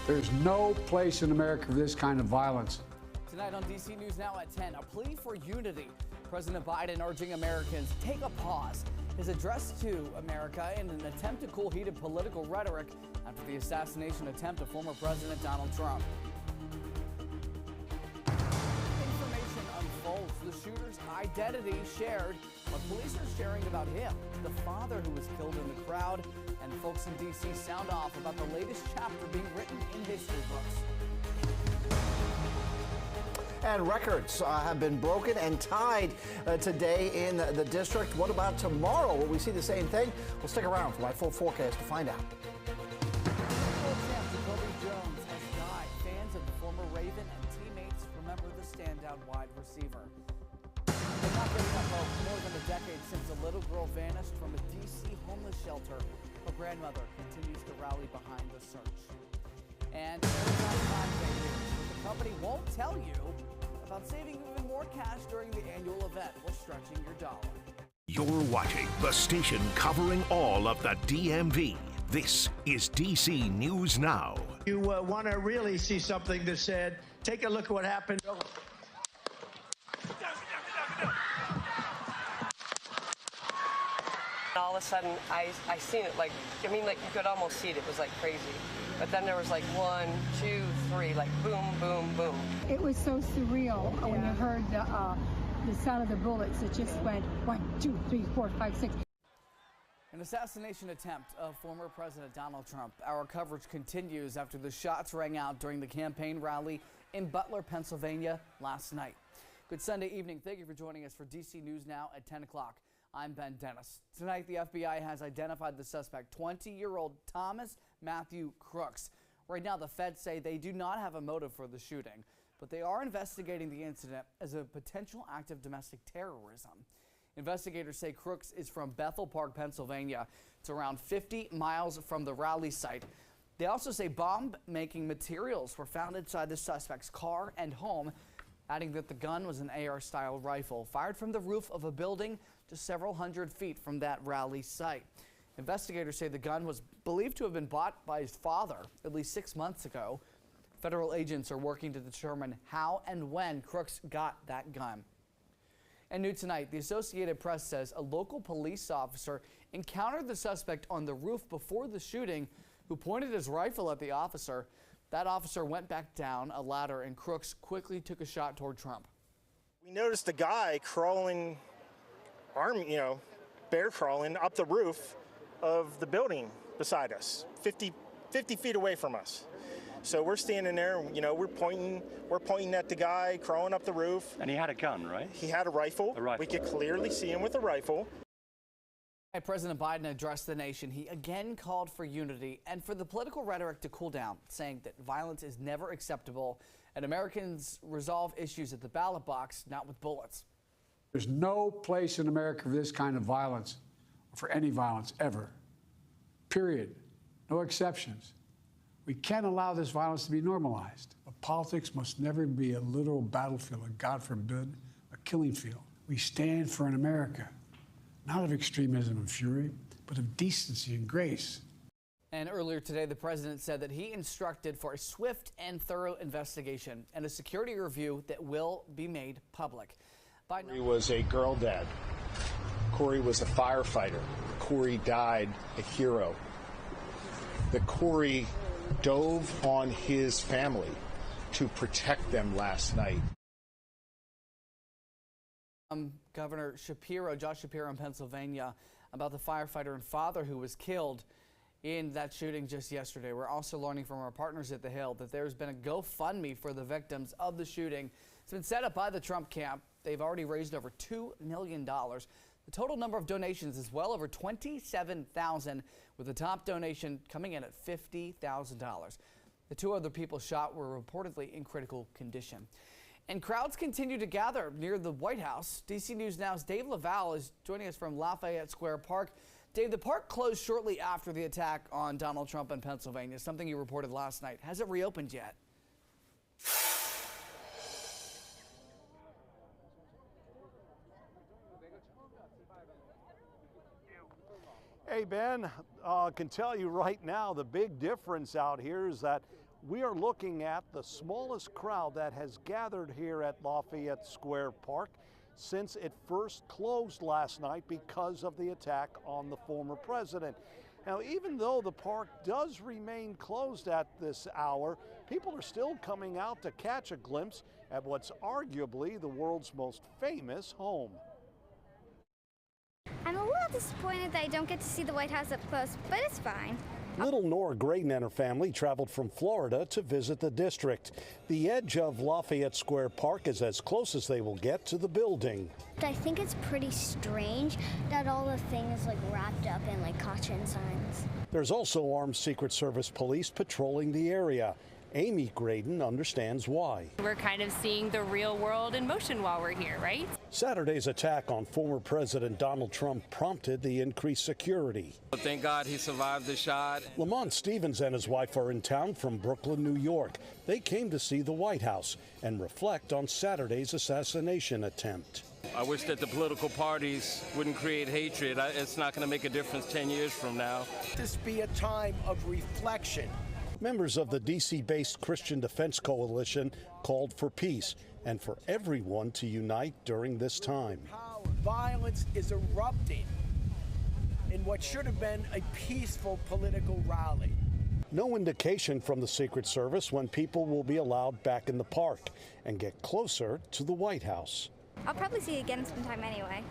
There's no place in America for this kind of violence. Tonight on DC News Now at 10, a plea for unity. President Biden urging Americans take a pause. His address to America in an attempt to cool heated political rhetoric after the assassination attempt of former President Donald Trump. Information unfolds. The shooter's identity shared, but police are sharing about him, the father who was killed in the crowd, and folks in D.C. sound off about the latest chapter being written in history books. And records have been broken and tied today in the district. What about tomorrow? Will we see the same thing? We'll stick around for my full forecast to find out. Jones has died. Fans of the former Raven and teammates remember the standout wide receiver. They're not giving up hope. More than a decade since a little girl vanished from a D.C. homeless shelter. Her grandmother continues to rally behind the search. And the company won't tell you about saving even more cash during the annual event while stretching your dollar. You're watching the station covering all of the DMV. This is DC News Now. You want to really see something that said, take a look at what happened. All of a sudden, I seen it like you could almost see it. It was like crazy. But then there was like 1, 2, 3, like boom, boom, boom. It was so surreal when you heard the sound of the bullets. It just went 1, 2, 3, 4, 5, 6. An assassination attempt of former President Donald Trump. Our coverage continues after the shots rang out during the campaign rally in Butler, Pennsylvania last night. Good Sunday evening. Thank you for joining us for DC News Now at 10 o'clock. I'm Ben Dennis. Tonight, the FBI has identified the suspect, 20-year-old Thomas Matthew Crooks. Right now, the feds say they do not have a motive for the shooting, but they are investigating the incident as a potential act of domestic terrorism. Investigators say Crooks is from Bethel Park, Pennsylvania. It's around 50 miles from the rally site. They also say bomb-making materials were found inside the suspect's car and home, adding that the gun was an AR-style rifle fired from the roof of a building just several hundred feet from that rally site. Investigators say the gun was believed to have been bought by his father at least 6 months ago. Federal agents are working to determine how and when Crooks got that gun. And new tonight, the Associated Press says a local police officer encountered the suspect on the roof before the shooting, who pointed his rifle at the officer. That officer went back down a ladder, and Crooks quickly took a shot toward Trump. We noticed a guy crawling, bear crawling up the roof of the building beside us, 50 feet away from us. So we're standing there, we're pointing at the guy crawling up the roof. And he had a gun, right? He had a rifle. We could clearly see him with a rifle. President Biden addressed the nation. He again called for unity and for the political rhetoric to cool down, saying that violence is never acceptable and Americans resolve issues at the ballot box, not with bullets. There's no place in America for this kind of violence, or for any violence ever. Period. No exceptions. We can't allow this violence to be normalized. But politics must never be a literal battlefield, or God forbid, a killing field. We stand for an America, not of extremism and fury, but of decency and grace. And earlier today, the president said that he instructed for a swift and thorough investigation and a security review that will be made public. Corey was a girl dad. Corey was a firefighter. Corey died a hero. That Corey dove on his family to protect them last night. Governor Shapiro, Josh Shapiro in Pennsylvania, about the firefighter and father who was killed in that shooting just yesterday. We're also learning from our partners at The Hill that there's been a GoFundMe for the victims of the shooting. It's been set up by the Trump camp. They've already raised over $2 million. The total number of donations is well over 27,000, with the top donation coming in at $50,000. The two other people shot were reportedly in critical condition. And crowds continue to gather near the White House. DC News Now's Dave Laval is joining us from Lafayette Square Park. Dave, the park closed shortly after the attack on Donald Trump in Pennsylvania, something you reported last night. Has it reopened yet? Hey, Ben, I can tell you right now the big difference out here is that We are looking at the smallest crowd that has gathered here at Lafayette Square Park since it first closed last night because of the attack on the former president. Now, even though the park does remain closed at this hour, people are still coming out to catch a glimpse at what's arguably the world's most famous home. I'm a little disappointed that I don't get to see the White House up close, but it's fine. Little Nora Graydon and her family traveled from Florida to visit the district. The edge of Lafayette Square Park is as close as they will get to the building. I think it's pretty strange that all the things like wrapped up in like caution signs. There's also armed Secret Service police patrolling the area. Amy Graydon understands why. We're kind of seeing the real world in motion while we're here, right? Saturday's attack on former President Donald Trump prompted the increased security. Thank God he survived the shot. Lamont Stevens and his wife are in town from Brooklyn, New York. They came to see the White House and reflect on Saturday's assassination attempt. I wish that the political parties wouldn't create hatred. It's not going to make a difference 10 years from now. This be a time of reflection. Members of the D.C.-based Christian Defense Coalition called for peace and for everyone to unite during this time. Violence is erupting in what should have been a peaceful political rally. No indication from the Secret Service when people will be allowed back in the park and get closer to the White House. I'll probably see you again sometime anyway.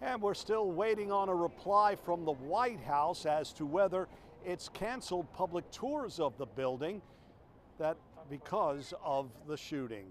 And we're still waiting on a reply from the White House as to whether it's canceled public tours of the building because of the shooting.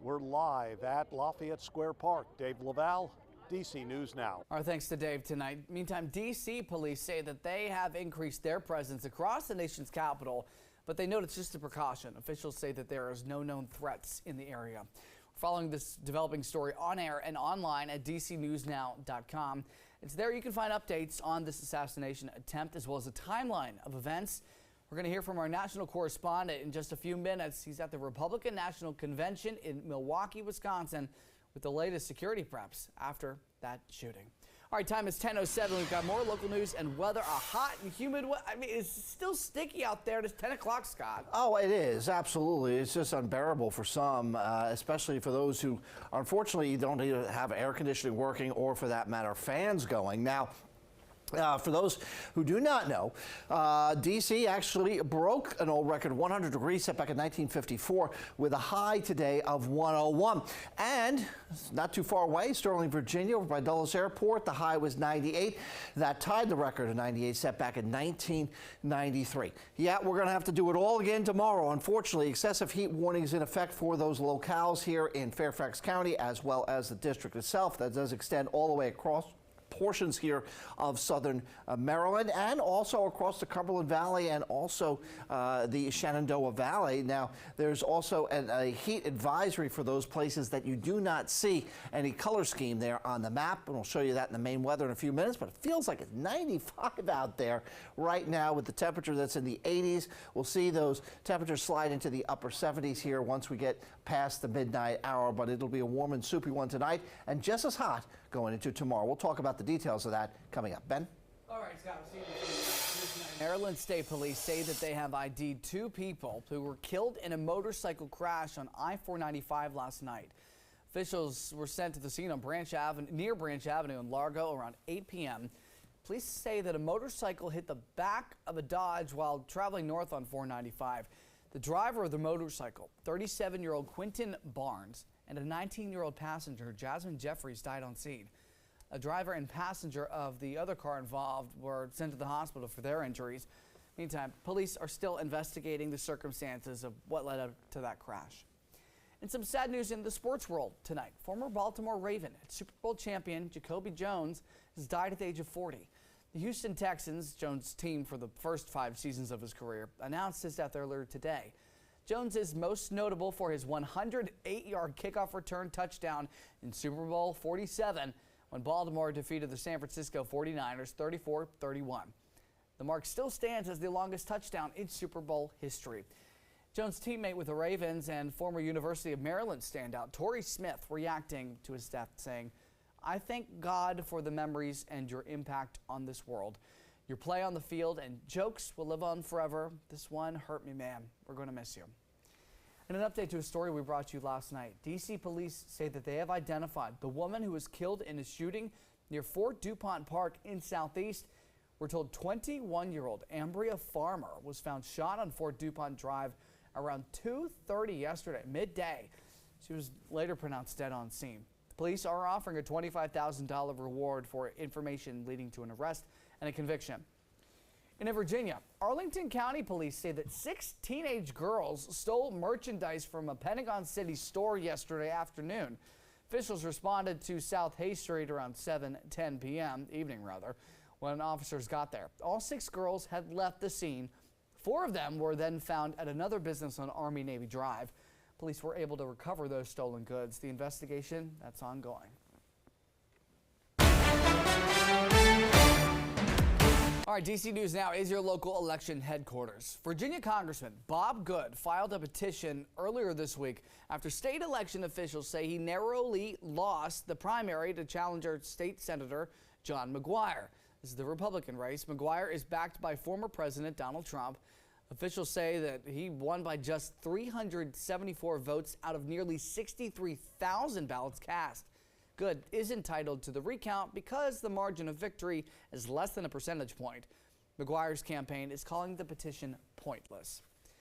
We're live at Lafayette Square Park. Dave Laval, DC News Now. Our thanks to Dave tonight. Meantime, DC police say that they have increased their presence across the nation's capital, but they note it's just a precaution. Officials say that there is no known threats in the area. Following this developing story on air and online at dcnewsnow.com. It's there you can find updates on this assassination attempt as well as a timeline of events. We're going to hear from our national correspondent in just a few minutes. He's at the Republican National Convention in Milwaukee, Wisconsin with the latest security preps after that shooting. All right, time is 10:07. We've got more local news and weather. A hot and humid, I mean, it's still sticky out there. It's 10 o'clock, Scott. Oh, it is. Absolutely. It's just unbearable for some, especially for those who, unfortunately, don't either have air conditioning working or, for that matter, fans going. Now, for those who do not know, D.C. actually broke an old record, 100 degrees set back in 1954, with a high today of 101. And not too far away, Sterling, Virginia, over by Dulles Airport, the high was 98. That tied the record of 98 set back in 1993. Yeah, we're going to have to do it all again tomorrow. Unfortunately, excessive heat warnings in effect for those locales here in Fairfax County, as well as the district itself. That does extend all the way across portions here of southern Maryland and also across the Cumberland Valley and also the Shenandoah Valley. Now, there's also a heat advisory for those places that you do not see any color scheme there on the map, and we'll show you that in the main weather in a few minutes, but it feels like it's 95 out there right now with the temperature that's in the 80s. We'll see those temperatures slide into the upper 70s here once we get past the midnight hour, but it'll be a warm and soupy one tonight and just as hot going into tomorrow. We'll talk about the details of that coming up. Ben? All right, Scott, we'll see you. Maryland State Police say that they have ID'd 2 people who were killed in a motorcycle crash on I-495 last night. Officials were sent to the scene on near Branch Avenue in Largo around 8 p.m. Police say that a motorcycle hit the back of a Dodge while traveling north on 495. The driver of the motorcycle, 37-year-old Quinton Barnes, and a 19-year-old passenger, Jasmine Jeffries, died on scene. A driver and passenger of the other car involved were sent to the hospital for their injuries. Meantime, police are still investigating the circumstances of what led up to that crash. And some sad news in the sports world tonight. Former Baltimore Raven and Super Bowl champion Jacoby Jones has died at the age of 40. The Houston Texans, Jones' team for the first 5 seasons of his career, announced his death earlier today. Jones is most notable for his 108-yard kickoff return touchdown in Super Bowl 47 when Baltimore defeated the San Francisco 49ers 34-31. The mark still stands as the longest touchdown in Super Bowl history. Jones' teammate with the Ravens and former University of Maryland standout Torrey Smith reacting to his death, saying, "I thank God for the memories and your impact on this world. Your play on the field and jokes will live on forever. This one hurt me, man. We're going to miss you. And an update to a story we brought you last night. D.C. police say that they have identified the woman who was killed in a shooting near Fort DuPont Park in Southeast. We're told 21-year-old Ambria Farmer was found shot on Fort DuPont Drive around 2:30 yesterday, midday. She was later pronounced dead on scene. Police are offering a $25,000 reward for information leading to an arrest and a conviction. In Virginia, Arlington County police say that 6 teenage girls stole merchandise from a Pentagon City store yesterday afternoon. Officials responded to South Hay Street around 7:10 p.m., evening rather, when officers got there. All 6 girls had left the scene. 4 of them were then found at another business on Army-Navy Drive. Police were able to recover those stolen goods. The investigation, that's ongoing. All right, DC News Now is your local election headquarters. Virginia Congressman Bob Good filed a petition earlier this week after state election officials say he narrowly lost the primary to challenger state senator John McGuire. This is the Republican race. McGuire is backed by former President Donald Trump. Officials say that he won by just 374 votes out of nearly 63,000 ballots cast. Good is entitled to the recount because the margin of victory is less than a percentage point. McGuire's campaign is calling the petition pointless.